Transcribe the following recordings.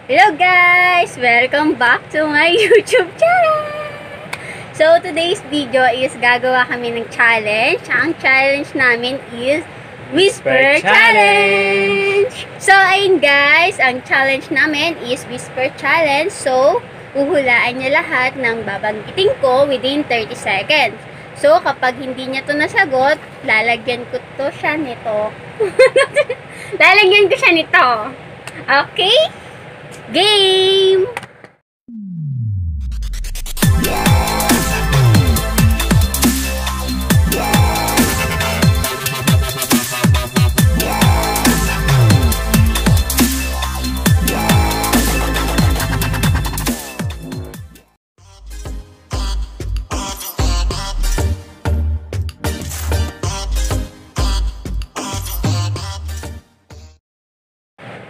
Hello guys! Welcome back to my YouTube channel! So, today's video is gagawa kami ng challenge. Ang challenge namin is Whisper Challenge! So, ayun guys, ang challenge namin is Whisper Challenge. So, uhulaan niya lahat ng babanggitin ko within 30 seconds. So, kapag hindi niya to nasagot, lalagyan ko to siya nito. Lalagyan ko siya nito. Okay? Game!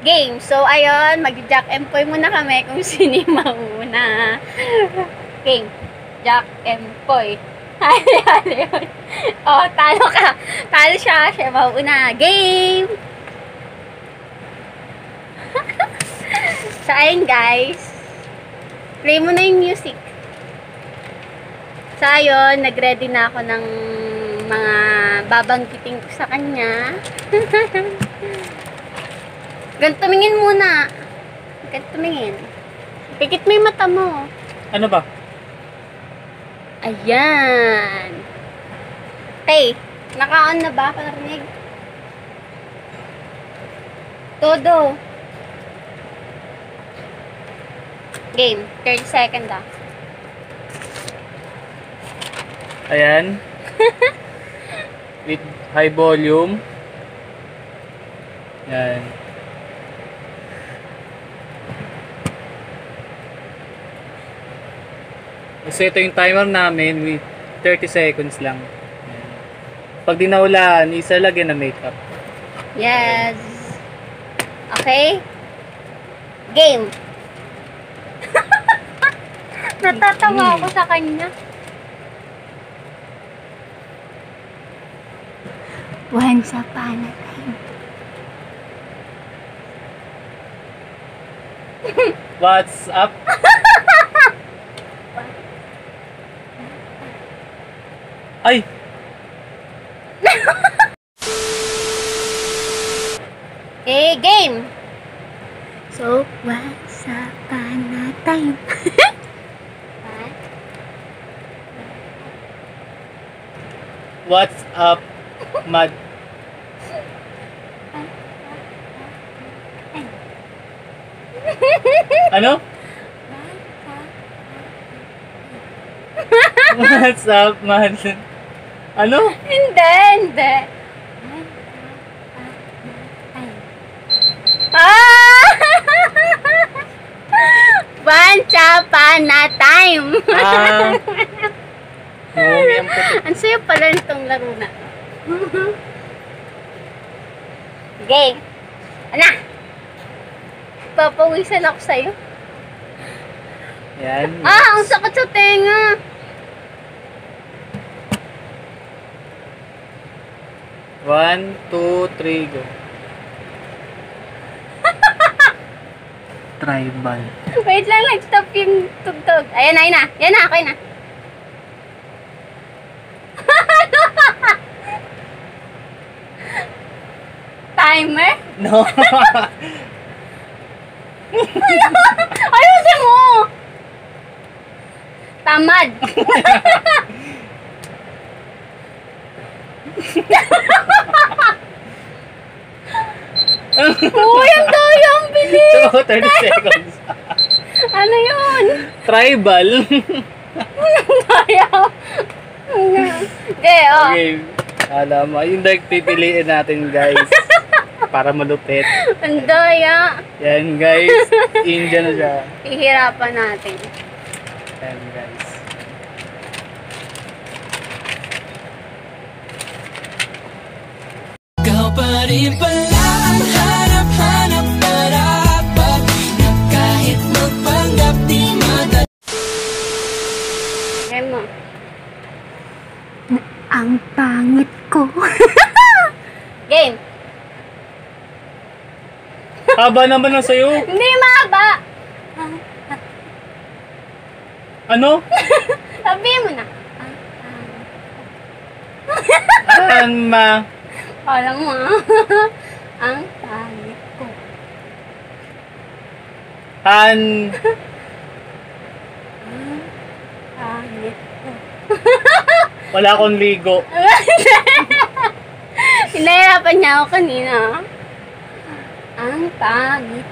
Game. So, ayun, mag-jack and poy muna kami kung sino yung mauna. Game. Jack and poy. Hali yun. Oh, talo ka. Talo siya. Siya mauna. Game! So, ayun guys. Play mo na yung music. So, ayun, nag-ready na ako ng mga babanggitin ko sa kanya. Ganito tumingin muna. Ganito tumingin. Pikit mo yung mata mo. Ano ba? Ayan. Okay. Naka-on na ba? Parinig. Todo. Game. 30 seconds ah. Ayan. With high volume. Yan. Kasi ito yung timer namin with 30 seconds lang. Ayan. Pag di nahulaan, isa lagyan na makeup. Yes. Okay. Game. Natatawa ako sa kanya. Once upon a time. What's up? Ay! Okay, game! So, once upon a time. What's up, mad? Ano? What's up, mad? Ano? Hindi. Ah! Once upon a time. Ah. Ang sayo pala nitong laro na. Okay. Ano? Papawisan ako sa'yo. Yan. Ah, ang sakit sa tenga. One, two, three, go. Tribal. Wait lang, nag-stop yung tugtog. Ayan na, Yan na, okay na. Timer? No. Ayusin mo! Tamad. Uy, ang daya, ang bilis! 30 seconds. Ano yun? Tribal. Ang daya. Okay, oh. Okay. Alam mo, yung like pipiliin natin guys. Para malupit. Ang daya. Yan guys. India na siya. Ihirapan natin. Yan guys. Ikaw pa rin pala ang hanap-hanap marapat na kahit magpanggap di madali. Ayan mo. Ang pangit ko. Game. Haba naman lang sa'yo. Hindi mahaba. Ano? Sabihin mo na. Alam mo ang pangit ko. An Pangit ko. wala akong ligo. Hinahirapan niya ako kanina. Ang pangit ko.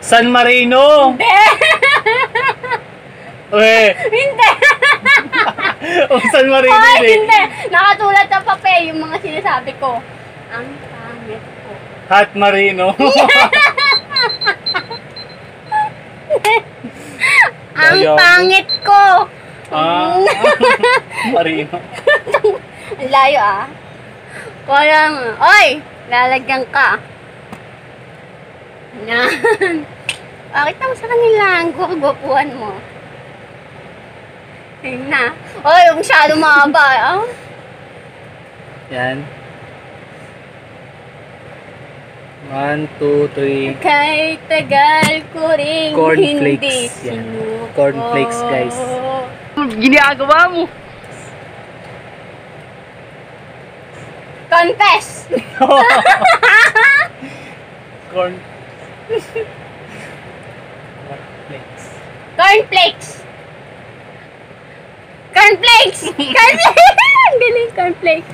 San Marino. Hindi! Hindi! San Marino Ay, eh. hindi! Nakatulad sa papel yung mga sinasabi ko. Ang pangit ko. Hot Marino. Ang Ayaw. pangit ko! Marino. Ang layo ah. Parang, oy! Lalagyan ka. Yan. Bakit naman sa kanila ang gwapuan mo? Ayun na. Oy, masyado mahaba. Oh. Yan. 1, 2, 3. Kahit tagal ko rin hindi Cornflakes. Yan. sinuko. Cornflakes, guys. Ginagawa mo. Confess! Corn. Cornflakes! Cornflakes! Cornflakes! Ang galing, cornflakes.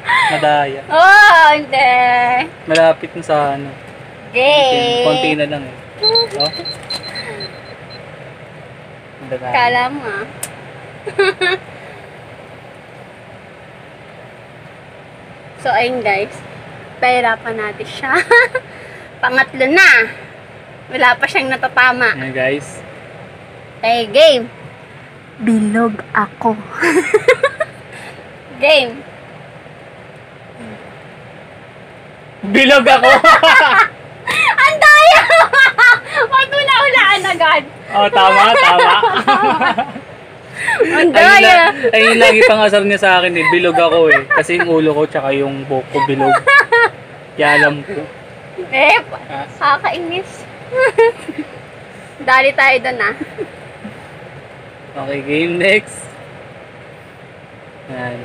Madaya. Oh, hindi. Malapit na sa ano. Okay. Konti na lang eh. Oh. Madaya. Kala mo ah. So, ayun guys. Pahirapan natin siya. Pangatlo na. Wala pa siyang natatama. Yan guys. Okay, game. Bilog ako. Game. Bilog ako. Ang daya! Huwag mo na hulaan agad. Oh, tama, tama. Ang daya. Ayun lagi pang asar niya sa akin eh. Bilog ako eh. Kasi yung ulo ko tsaka yung buhok ko bilog. Kaya alam ko. Eh, kakainis. Dali tayo doon ah. Okay, game next. Yan.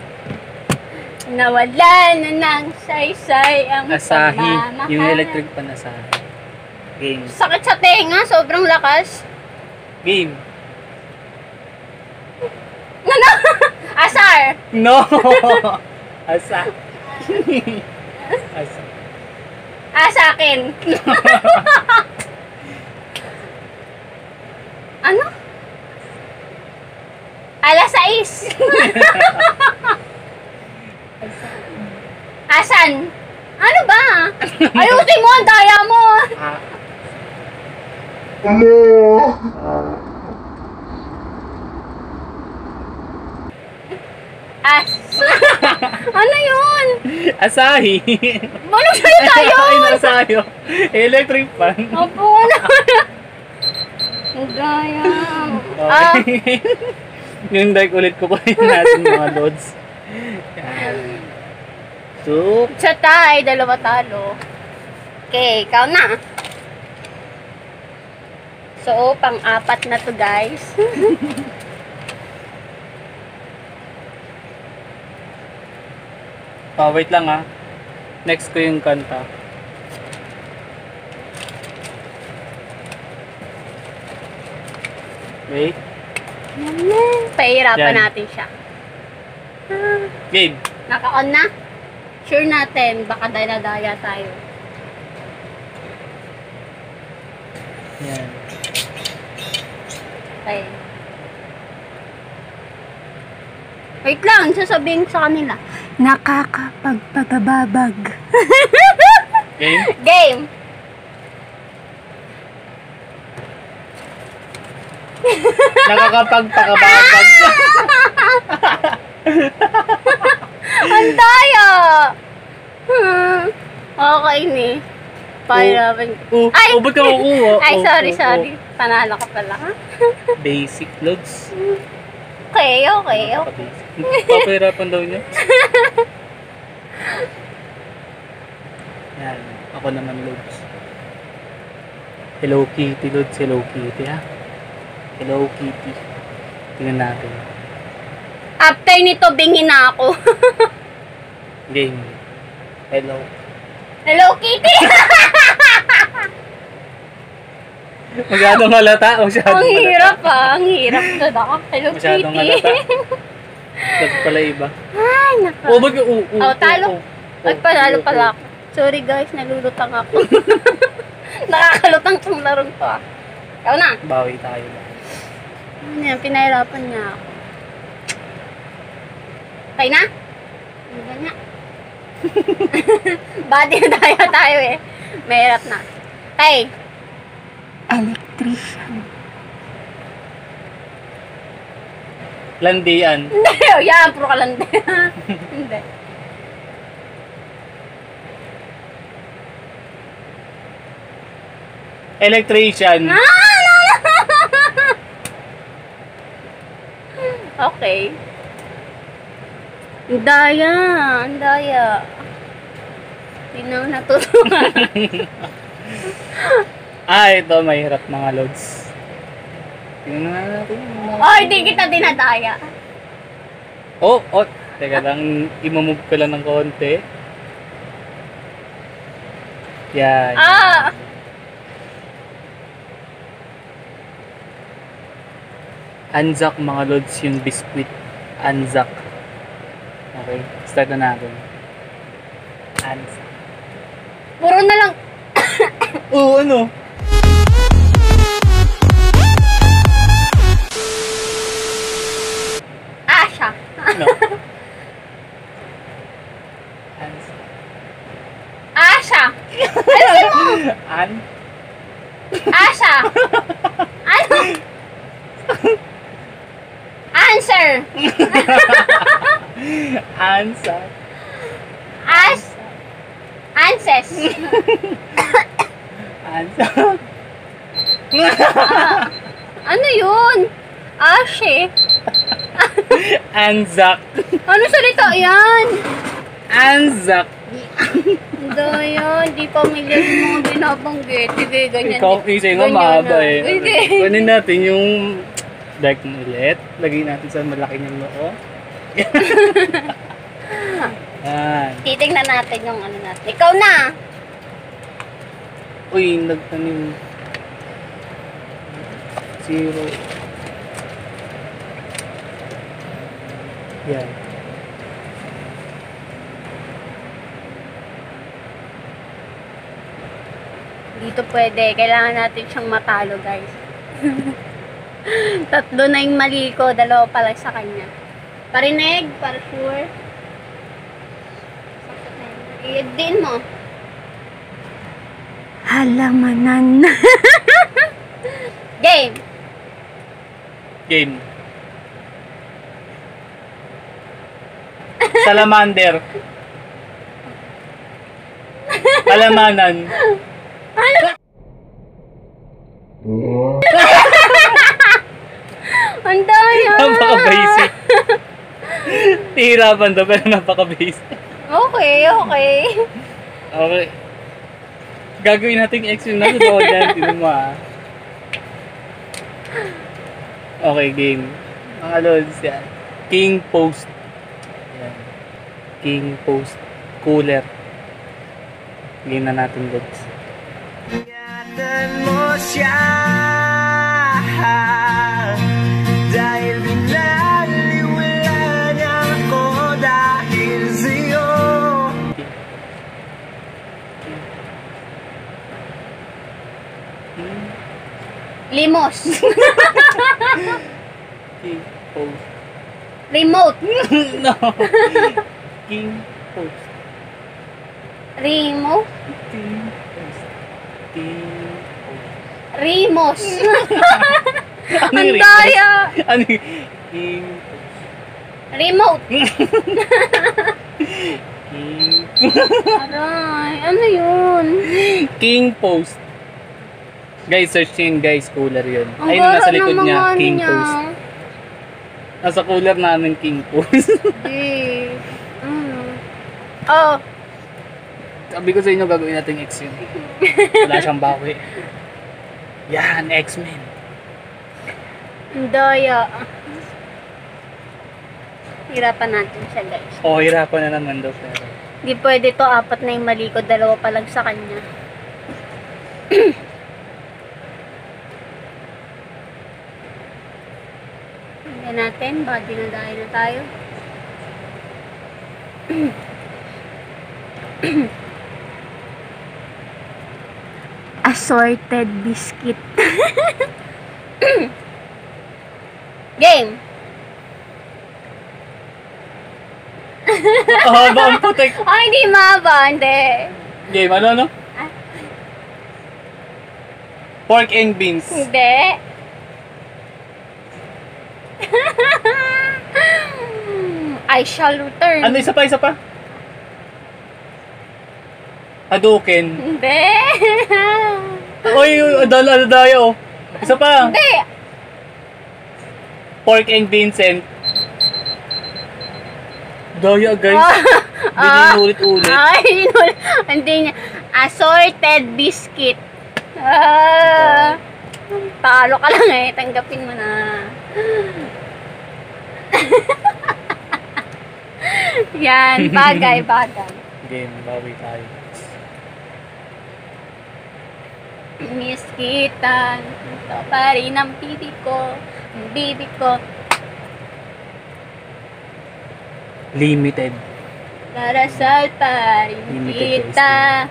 Nawala na ng saysay ang Asahi. pagmamahal. Yung electric pan Asahi. Game. Sakit sa tenga, sobrang lakas. Game. Ano? Asar. No! Asa. Asa. Sa akin. Ano? Alas 6. Asan? Ano ba? Ayusin mo, ang daya mo. Ano yun? Asahi. Ano sa'yo tayo? Ay, Asahi. Electric pan. Opo na. Ang daya. Okay. Yung like ulit ko kunin natin mga loads. Yan. So, Sa tayo, dalawa talo. Okay, ikaw na. So, pang-apat na to guys. wait lang ah. Next ko yung kanta. Wait. Pahirapan Yan. natin siya. Game. Naka-on na? Sure natin, baka daya tayo. Yan. Okay. Wait lang, sasabihin ko sa kanila. Nakakapagpagababag. Game. Game! Nakakapagpakababag. Ang daya! Okay ni. Pahirapan. Ay! Ba't ka kukuha? Ay, sorry. Panalo ka pala. Basic loads. Okay. Papahirapan daw niya. Yan. Ako naman loads. Hello Kitty, Lods. Hello Kitty, ha? Hello Kitty. Tingnan natin. After nito, bingi na ako. Game. Hello. Hello, Kitty! Masyadong halata. Masyadong Ang hirap halata. Ang hirap na ako. Hello, Masyadong Kitty. halata. Dapat pala iba. Ay, naka. Oh, ba't Talo. Ay, panalo pala ako. Sorry guys, nalulutang ako. Nakakalutang tong larong to ah. Ikaw na. Bawi tayo. Ano yan, pinahirapan niya ako. Okay na? Ano ba nga? Body na tayo eh. Mahirap na. Okay. Electrician. Landian. Hindi, yan, puro kalande. Hindi. Electrician. Okay. Ang daya. Ang daya. Hindi na ako natutunan. Ito mahirap mga lods. Tingnan na natin. Oh, hindi kita dinadaya. Oh. Teka lang, imamove ko lang ng konti. Yan. Ah! Anzac mga lods, yung biscuit. Anzac. Okay, start na natin. Anzac. Puro na lang. Oo, ano? Asha. Ano? Anzac. Asha. Alisin mo. Asha. Ano? Answer. Anzac. Anses. Anzac. Ano yun? Ashe. Anzac. Ano salita yan? Anzac. Daya, hindi pamilyar yung mga binabanggit. Sige, ganyan. Ikaw, isa nga Ganyan mahaba na. eh. Sige. Kunin natin yung dark na ulit. Lagay natin sa malaki niyang noo. Yan. Titignan natin yung ano natin. Ikaw na. Uy, nagtanim. 0. Yan. Dito pwede. Kailangan natin siyang matalo, guys. Tatlo na yung mali ko. Dalawa pala sa kanya. Parinig, para sure. I-din mo. Halamanan. Game. Game. Salamander. Alamanan. Ang daya. Napaka-basic. Hihirapan to, pero napaka-basic. Okay. Okay. Gagawin natin action na sa bawal yan. Tinan mo ah. Okay, game. Mga lods yan. King Post. Yan. King Post. Cooler. Game na natin lods. Ingatan mo siya dahil binaliwala niya ako dahil sa'yo. Limos. King Post. Remote. No. King Post. Remo. King Post. King Post. Rimos. Ano Ang yung daya. Ano yung King Post? Remote. King Aray, ano yun? King Post. Guys, search nyo yun guys, cooler yun. Ang Ayun na nasa gara likod ng niya, mga King niya. Post. Nasa cooler namin, King Post. Eh. Oh, Sabi ko sa inyo, gagawin natin X yun. Wala siyang bawi. Yan, X-Men. Ang daya. Hirapan natin siya, guys. Oh, hirapan na naman daw. Pero. Hindi pwede to, 4 na yung mali ko, 2 pa lang sa kanya. Tingnan natin, baka dinadayo na tayo. Assorted biscuit. Game! Oh, ba ang putik. Ay, hindi maba, hindi. Game, ano? Pork and beans. Hindi. I shall return. Ano, isa pa? Hadouken. Hindi. Oy, daya oh. Isa pa. Hindi. Pork and beans and... Daya, guys. Hindi ulit-ulit. Ay, hindi niya. Assorted biscuit. Talo ka lang eh. Tanggapin mo na. Yan, bagay. Game, bawi tayo. Miss kita, ito pa rin ang pipi ko, ang bibi ko. Limited. Darasal pa rin Limited kita.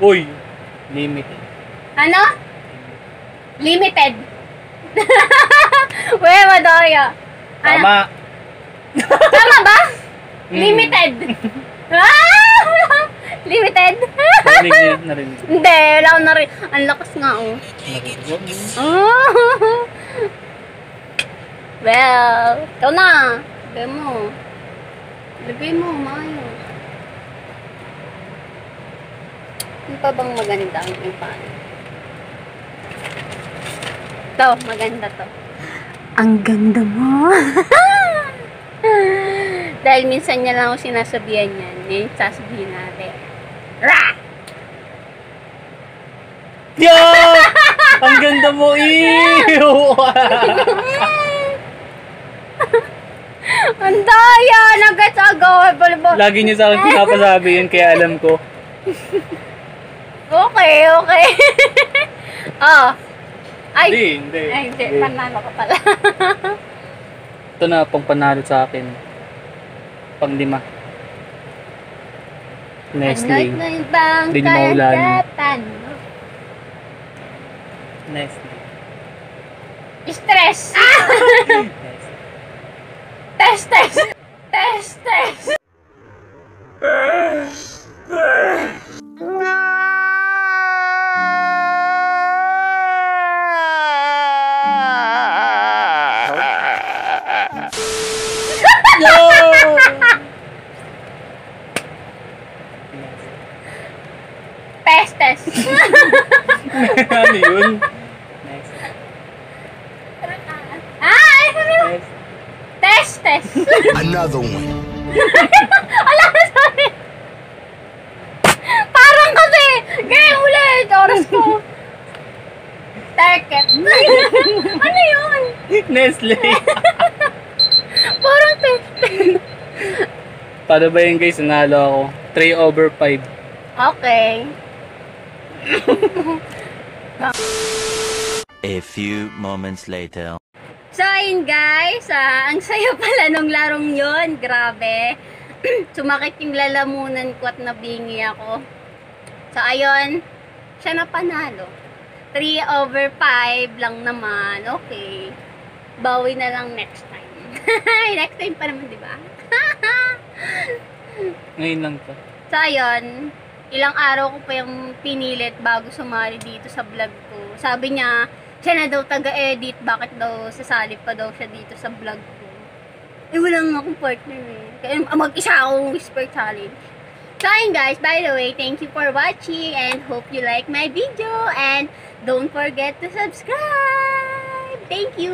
Uy, limited. Ano? Limited. Uy, madaya. Ano? Tama. Tama ba? Limited. Limited. Narinig. Hindi, wala akong narinig. Ang lakas nga, oh. Oh. Well, ikaw na. Lagay mo, maayos. Ano pa bang maganda ang paano? Ito, maganda to. Ang ganda mo. Dahil minsan niya lang ako sinasabihan yan. Ngayon, sasabihin natin. Rah! Yo! Ang ganda mo, ew! Ang daya! Nagkatsago! Lagi niyo sa akin pinapasabi yun, kaya alam ko. Okay. Oh. Ay! Hindi. Ay, hindi. Panalo ka pala. Ito na, pang panalo sa akin. Pang-5. Nestle. Ano na yung bang Hindi niyo maulan. kagatan mo? Nestle. Stress! Test! Test! Ano yun? Next. Ay! Test! Another one. Alam mo, sorry! Parang kasi! Game ulit! Oras ko! Target! Ano yun? Nestle. Parang test! Paano ba yun, guys? Nanalo ako. 3/5. Okay. A few moments later. So, ayun guys, ang saya pala nung larong yon, grabe. Sumakit yung lalamunan ko at nabingi ako. So, ayun, siya na panalo. 3/5 lang naman, okay. Bawi na lang next time. Next time pa naman, di ba? Ngayon lang to. So, ayun, ilang araw ko pa yung pinilit bago sumali dito sa vlog ko. Sabi niya, siya na daw taga-edit, bakit daw sasali pa daw siya dito sa vlog ko. Eh, wala nga akong partner eh. Kaya mag-isa akong Whisper Challenge. So, ayun guys, by the way, thank you for watching and hope you like my video and don't forget to subscribe! Thank you!